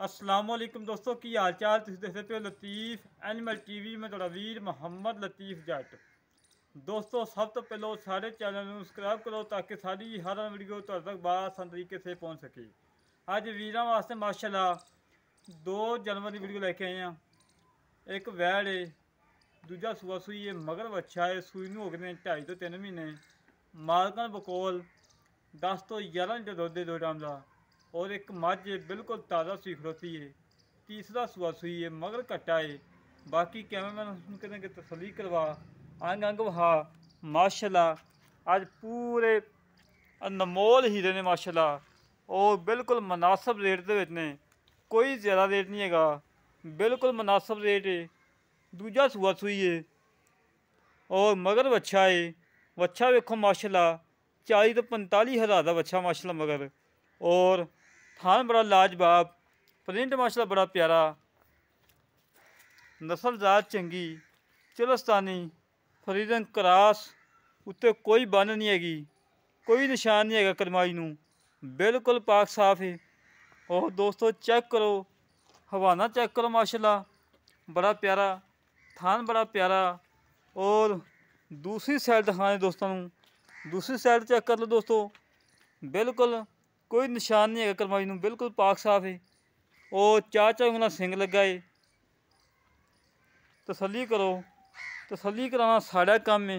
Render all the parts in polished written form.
असलामुअलैकुम दोस्तों की हाल चाल। तुम देखते पे लतीफ़ एनिमल टीवी में थोड़ा वीर मोहम्मद लतीफ़ जट। दोस्तों सब तो पहले सारे चैनल सब्सक्राइब करो ताकि सारी हर वीडियो तुहाडे तक आसान तरीके से पहुँच सके। अज वीर वास्ते माशाल्लाह 2 जानवर की वीडियो लेके आए हैं। एक वैड़ है, दूजा सूआ सूई है, मगर बच्चा है। सूई में हो गए 2.5 ਤੋਂ 3 महीने। मालकन बकोल 10 ਤੋਂ 11 लीटर दुध है 2 टाइम का। और एक मझ बिल्कुल ताज़ा सूई खड़ोती है। तीसरा सूआ सूई है, मगर कट्टा है। बाकी कैमरामैन कहते तसली करवा अंग अंग वहा माशाल्लाह। आज पूरे अनमोल हीरे ने माशाल्लाह और बिल्कुल मुनासिब रेट के ने, कोई ज़्यादा रेट नहीं है, बिल्कुल मुनासिब रेट है। दूजा सूआ सूई है और मगर बच्चा है। बच्चा वेखो माशाल्लाह 40 ਤੋਂ 45 हज़ार का बच्चा माशाल्लाह मगर। और थान बड़ा लाजवाब, प्रिंट माशाल्लाह बड़ा प्यारा, नस्लजात चंगी, चलस्तानी फरीदन क्रास। उत्ते कोई बन नहीं हैगी, कोई निशान नहीं है करमाई नूं, बिल्कुल पाक साफ है। और दोस्तों चेक करो, हवाना चेक करो माशाल्लाह, बड़ा प्यारा थान, बड़ा प्यारा। और दूसरी साइड दिखाने दोस्तों नूं, दूसरी साइड चेक कर लो दोस्तों, बिल्कुल कोई निशान नहीं है करमाई नूं, बिल्कुल पाक साफ है। और 4 उंगला सिंग लगा है। तसली करो, तसली कराना साड़ा काम है,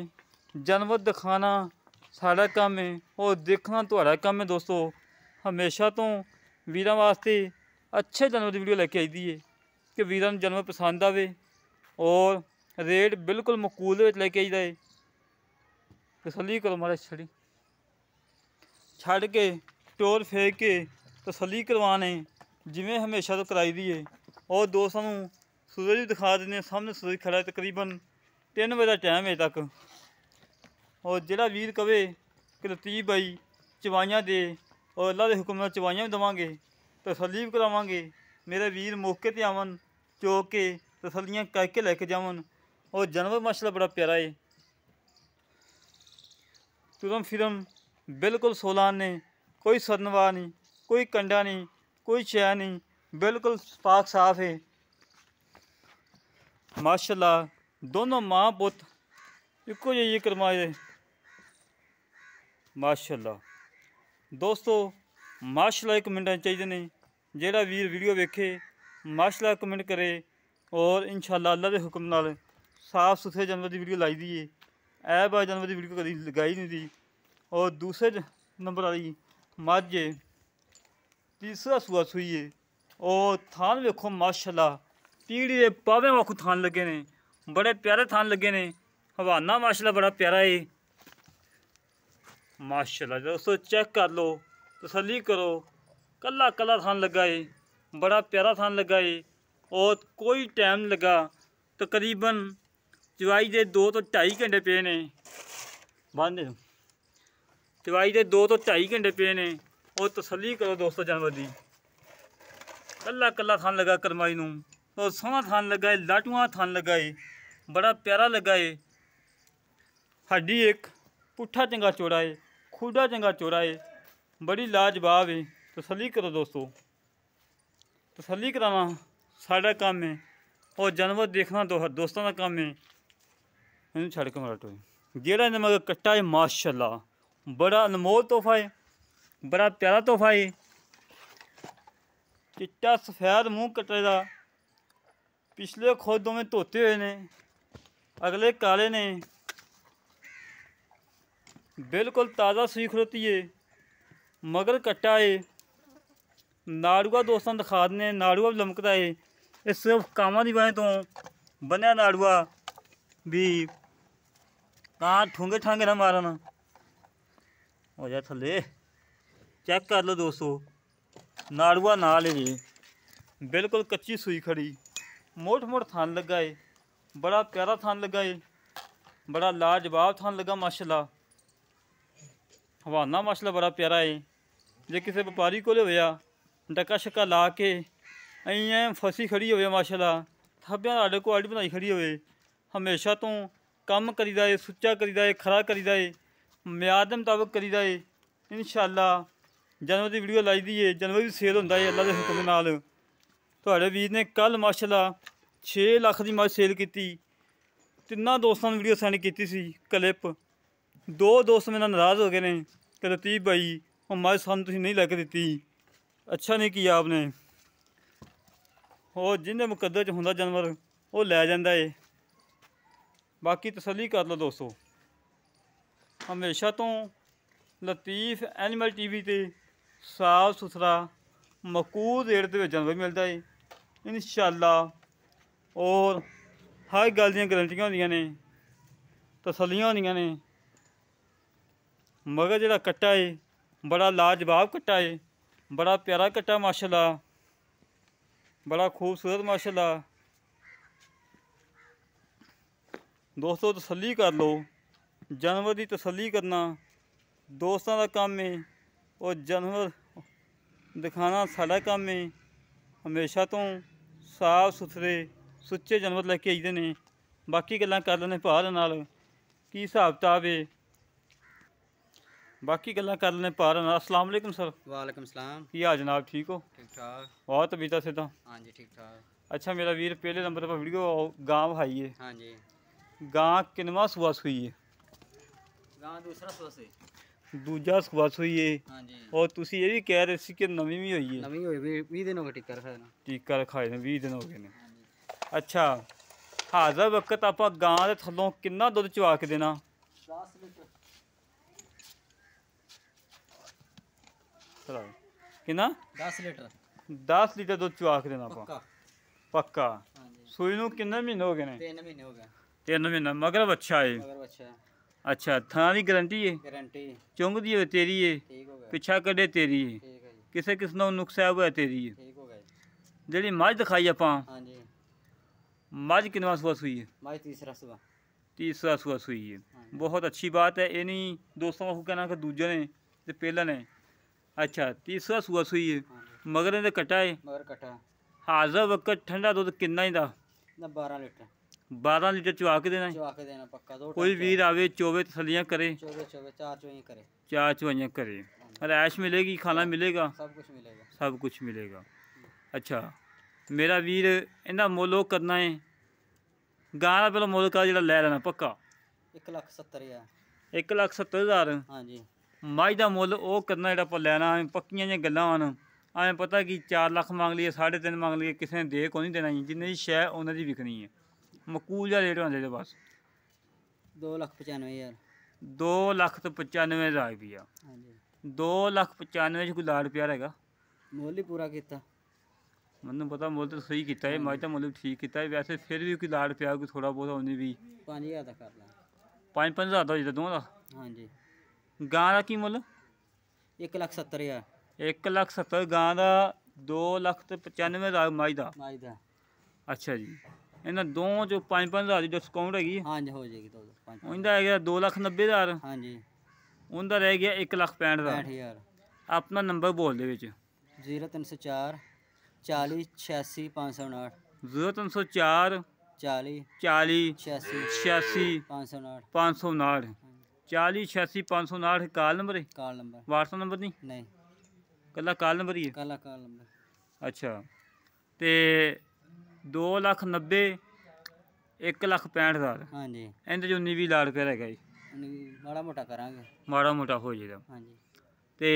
जानवर दिखाना साड़ा काम है और देखना तुहाड़ा काम है। दोस्तों हमेशा तो वीरां वास्ते अच्छे जानवर की वीडियो लेके आई दी है कि वीरां नूं जानवर पसंद आवे और रेट बिल्कुल मकूल लेके आई है। तसली करो मारा छड़ी छड़ के टोर फेंक के तसली करवाने जिमें हमेशा तो कराई दी है। और दोस्तों सूरज भी दिखा देने, सामने सूरज खड़ा है, तकरीबन 3 बजे का टाइम है तक। और जोड़ा वीर कवे कि लतीफ़ भाई चवाइयाँ दे और अल्लाह के हुक्म नाल चवाइयाँ भी देवांगे, तसली भी करावांगे। मेरे वीर मौके पर आवन, चो के तसलियाँ करके लैके जावन। और जानवर माशाल्लाह बड़ा प्यारा है, तुरम फिरम बिल्कुल सोलान ने, कोई सरनवा नहीं, कोई कंडा नहीं, कोई चै नहीं, बिल्कुल पाक साफ है माशाल्लाह। दोनों माँ पुत इको जी करमाए माशाल्लाह। दोस्तों माशाल्लाह कमेंट चाहिए ने, जेड़ा वीर वीडियो वेखे माशाल्लाह कमेंट करे। और इंशाल्लाह अल्लाह के हुक्म नाल साफ सुथरे जानवर की वीडियो लाई दी है, ऐ बा जानवर की वीडियो कभी लगाई नहीं दी। और दूसरे नंबर वाली मझ है, तीसरा सूआ सूई है। और थान वेखो माशाल्लाह, पीढ़ी के पावे वाकू थान लगे ने, बड़े प्यारे थान लगे ने। हवाना माशाल्लाह बड़ा प्यारा है माशाल्लाह। दोस्तों चेक कर लो, तसली करो, कला कला थान लगा है, बड़ा प्यारा थान लगा है। और कोई टाइम नहीं लगा, तकरीबन चवाई के 2 ਤੋਂ 2.5 घंटे पे ने, बंद चवाई के 2 ਤੋਂ 2.5 घंटे पे ने। और तसली करो दोस्तों जानवर की, कला कला थान लगा करमाई नूं। और सोहना थान लगा है, लाटूआ थान लगा है, बड़ा प्यारा लगा है। हड्डी एक पुट्ठा चंगा चौड़ा है, खुडा चंगा चौड़ा है, बड़ी लाजवाब है। तसली करो दोस्तों, तसली कराना साड़ा काम है और जानवर देखना दोस्तों का काम है। इन छड़ के मारा टोए जेड़ा इन्हें मगर कट्टा है माशाल्लाह, बड़ा अनमोल तोहफा है, बड़ा प्यारा तोहफा है। चिट्टा सफेद मुँह कट्टे का, पिछले खोदों में धोते हुए ने, अगले काले ने, बिल्कुल ताज़ा सूई खड़ोती है, मगर कट्टा है। नाड़ुआ दोस्तों दिखा देने, नाड़ुआ भी लमकता है। इस सिर्फ कामां की वजह तो बनया नाड़ुआ भी कहाँ ठूंगे ठांगे ना मारन हो जाए थले। चेक कर लो दोस्तों, नाड़ुआ नाल है जी, बिल्कुल कच्ची सूई खड़ी, मोट मोट थान लगा है, बड़ा प्यारा थान लगा है, बड़ा लाजवाब थान लगा माशाल्लाह। हवाना माशाल्लाह बड़ा प्यारा है। जे किसी व्यापारी को होया डका शक्का ला के अं फसी खड़ी हो माशाल्लाह, थब्बियां साढ़े क्वालिटी बनाई खड़ी हो, हमेशा तो कम करीदा है, सुच्चा करीदा है, खरा करीदा है, म्यार के मुताबिक करीदा है। इंशाल्लाह जानवर की वीडियो लाई दी है, जानवर भी सेल होंदा है अल्लाह के हुक्म नाल। ਤੁਹਾਡੇ ਵੀਰ ਨੇ ਕੱਲ ਮਾਸ਼ਾਅੱਲਾ 6 ਲੱਖ ਦੀ ਮੱਝ ਸੇਲ ਕੀਤੀ। ਤਿੰਨਾਂ ਦੋਸਤਾਂ ਨੂੰ ਵੀਡੀਓ ਸੈਂਡ ਕੀਤੀ ਸੀ ਕਲਿੱਪ। 2 ਦੋਸਤ ਮੇਰੇ ਨਾਲ ਨਾਰਾਜ਼ ਹੋ ਗਏ ਨੇ ਕਿ ਲਤੀਫ ਭਾਈ ਉਹ ਮੱਝ ਸਾਨੂੰ ਤੁਸੀਂ ਨਹੀਂ ਲੈ ਕੇ ਦਿੱਤੀ, ਅੱਛਾ ਨਹੀਂ ਕੀਤਾ ਆਪਨੇ। ਉਹ ਜਿਹਦੇ ਮੁਕੱਦਰ 'ਚ ਹੁੰਦਾ ਜਾਨਵਰ ਉਹ ਲੈ ਜਾਂਦਾ ਏ। ਬਾਕੀ ਤਸੱਲੀ ਕਰ ਲਓ ਦੋਸਤੋ, ਹਮੇਸ਼ਾ ਤੋਂ ਲਤੀਫ ਐਨੀਮਲ TV ਤੇ ਸਾਫ ਸੁਥਰਾ ਮਕੂਲ ਰੇਟ ਦੇ ਵਿੱਚ ਜਾਨਵਰ ਮਿਲਦਾ ਏ ਇੰਸ਼ਾਅੱਲਾ। ਔਰ ਹਰ ਗੱਲ ਦੀਆਂ ਗਰੰਟੀਆਂ ਹੁੰਦੀਆਂ ਨੇ, ਤਸੱਲੀਆਂ ਹੁੰਦੀਆਂ ਨੇ। ਮਗਰ ਜਿਹੜਾ ਕੱਟਾ ਏ ਬੜਾ ਲਾਜਵਾਬ ਕੱਟਾ ਏ, ਬੜਾ ਪਿਆਰਾ ਕੱਟਾ ਮਾਸ਼ਾਅੱਲਾ, बड़ा खूबसूरत माशाल्लाह। दोस्तों तसल्ली कर लो, जानवर की तसल्ली करना दोस्तों का काम है और जानवर दिखाना साड़ा काम है। हमेशा तो साफ सुथरे सुच्चे जानवर लेके आईदे ने। बाकी गल्लां कर लेने भार नाल की हिसाब किताब है, बाकी गल्लां कर लेने भार नाल। अस्सलाम वालेकुम सर। वालेकुम सलाम। की हाल जनाब, ठीक हो? ठीक ठाक। बहुत तबीयत सीधा? हाँ जी ठीक ठाक। अच्छा मेरा वीर पहले नंबर पर वीडियो गां भाई है। हाँ जी। गां किनवा सुआ सुई है? गां दूसरा सुआ से। दूजा सुआ सुई है। हाँ जी। और तुसी ये भी कह रहे सी कि नवी भी हुई है? नवी हुई 20 दिन हो गए टीका रखाए ना। टीका रखाए ने 20 दिन हो गए ने। हाँ जी। अच्छा हाज़र वक्त आप गां दे थल्लों कितना दुध चवा के देना? 10 लीटर। चलो कितना? 10 लीटर। 10 लीटर दुध चवा के देना आपा? पक्का। पक्का। हाँ जी। सूई नूं कितने महीने हो गए ने? 3 महीने हो गए। 3 महीने मगर बच्चा है? मगर बच्चा है। अच्छा थां दी गारंटी है? गारंटी। चुंग दी है तेरी है? ठीक हो गया। पिछा कड़े तेरी है? ठीक है जी। किसे किस नूं नुकसा हुआ तेरी है? ठीक हो गया जी। ਜਿਹੜੀ ਮੱਝ ਦਿਖਾਈ ਆਪਾਂ, हाँ जी। मझ किनवा सुआ सुई है? माई तीसरा सुबह। तीसरा सुआ सुई है। हाँ। बहुत अच्छी बात है। ये नहीं दोस्तों को कहना कि दूजे ने ते पहला ने। अच्छा तीसरा सुआ सुई है। हाँ जी। मगर इहदे कटा है? मगर कटा। हाज़र वक्त ठंडा दुध कितना ही दा? ना 12 लीटर। 12 लीटर चवा के देना है। चवा के देना पक्का। 2 कोई वीर आवे चोवे तसलियाँ करे, 24 4 चोई करे। 4 चवाइयाँ करे, रैश मिलेगी, खाना मिलेगा, सब कुछ मिलेगा। सब कुछ मिलेगा। अच्छा मेरा वीर इन्दा मुल वो करना है गां का पहला मुल का जिहड़ा लै लेना पक्का? 1,70,000। 1,70,000। हाँ जी। मझ का मुल वो करना जिहड़ा आपां लैना पक्कियां जिहियां गल्लां होन। ਐਂ पता कि 4 ਲੱਖ ਮੰਗ ਲਈਏ 3.5 ਮੰਗ ਲਈਏ ਕਿਸੇ ਨੇ ਦੇ ਕੋਈ नहीं देना जी। जिन्ने दी शै उन्ने दी विकनी है। मकूल जिहा रेट होना चाहिए बस। 2,95,000। 2,95,000 रुपया। हाँ जी। 2,95,000 च कोई लाड़ प्यार हैगा? ਮੁੱਲ ਹੀ ਪੂਰਾ ਕੀਤਾ। ਮੈਨੂੰ ਪਤਾ ਮੁੱਲ ਤਾਂ ਸਹੀ ਕੀਤਾ ਹੈ, ਮੱਝ ਦਾ ਮੁੱਲ ਵੀ ਠੀਕ ਕੀਤਾ ਹੈ। ਵੈਸੇ ਫਿਰ ਵੀ ਕੋਈ ਲਾੜ ਪਿਆ ਕੋਈ ਥੋੜਾ ਬਹੁਤ ਉਹਨੇ ਵੀ 5,000 ਦਾ ਕਰ ਲਾ। 5,000 ਦਾ ਹੋ ਜਾਂਦਾ ਦੋਵਾਂ ਦਾ। ਹਾਂਜੀ। ਗਾਂ ਦਾ ਕੀ ਮੁੱਲ? 1,70,000। 1,70,000 ਗਾਂ ਦਾ, 2,95,000 ਮੱਝ ਦਾ। ਮਾਈ ਦਾ। ਅੱਛਾ ਜੀ ਇਹਨਾਂ ਦੋਵਾਂ ਚੋਂ 5,000 ਦੀ ਡਿਸਕਾਊਂਟ ਹੈਗੀ ਹੈ? ਹਾਂਜੀ ਹੋ ਜਾਏਗੀ 2,500। ਉਹਦਾ ਹੈਗਾ 2,90,000। ਹਾਂਜੀ। ਉਹਦਾ ਰਹਿ ਗਿਆ 1,65,000 ਦਾ। 65,000। ਆਪਣਾ ਨੰਬਰ ਬੋਲ ਦੇ ਵਿੱਚ। 0304 40 86 559। 0304 40 40 86 86 559। 559। 40 86 559 ਕਾਲ ਨੰਬਰ ਹੈ? Call number. WhatsApp ਨੰਬਰ ਨਹੀਂ? ਨਹੀਂ ਕੱਲਾ ਕਾਲ ਨੰਬਰ ਹੀ ਹੈ? Call number. ਅੱਛਾ ਤੇ 2,90,000 1,65,000। ਹਾਂਜੀ। ਇਹਦੇ ਚ 19 ਵੀ ਲਾੜ ਪਿਆ ਹੈਗਾ ਜੀ। ਮਾੜਾ ਮੋਟਾ ਕਰਾਂਗੇ। ਮਾੜਾ ਮੋਟਾ ਹੋ ਜਾਏਗਾ। ਹਾਂਜੀ। ਤੇ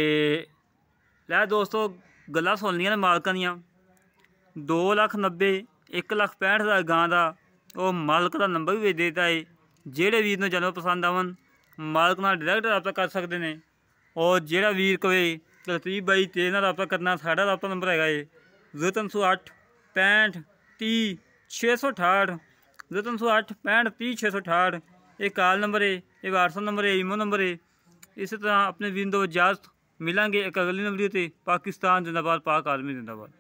ਲੈ ਦੋਸਤੋ ਗੱਲਾਂ ਸੁਣ ਲਈਆਂ ਨੇ ਮਾਲਕਾਂ ਦੀਆਂ। 2,90,000 1,65,000 ਗਾਂ ਦਾ। ਉਹ ਮਾਲਕ ਦਾ ਨੰਬਰ ਵੀ ਦੇ ਦਿੱਤਾ ਹੈ। ਜਿਹੜੇ ਵੀਰ ਨੂੰ ਜਾਨਵਰ ਪਸੰਦ ਆਵਣ ਮਾਲਕ ਨਾਲ ਡਾਇਰੈਕਟ ਰਾਬਤਾ ਕਰ ਸਕਦੇ ਨੇ। ਔਰ ਜਿਹੜਾ ਵੀਰ ਕਵੇ ਲਤੀਫ ਬਾਈ ਤੇਰੇ ਨਾਲ ਰਾਬਤਾ ਕਰਨਾ, ਸਾਡਾ ਰਾਬਤਾ ਨੰਬਰ ਹੈਗਾ ਹੈ 0308 65 30 668। 0308 65 30 668 ਇਹ ਕਾਲ ਨੰਬਰ ਹੈ, ਇਹ WhatsApp ਨੰਬਰ ਹੈ, ਈਮੋ ਨੰਬਰ ਹੈ। ਇਸੇ ਤਰ੍ਹਾਂ ਆਪਣੇ ਵੀਰ ਤੋਂ ਇਜਾਜ਼ਤ ਮਿਲਾਂਗੇ ਇੱਕ ਅਗਲੀ ਵੀਡੀਓ ਤੇ। ਪਾਕਿਸਤਾਨ ਜ਼ਿੰਦਾਬਾਦ, ਪਾਕ ਆਰਮੀ ਜ਼ਿੰਦਾਬਾਦ।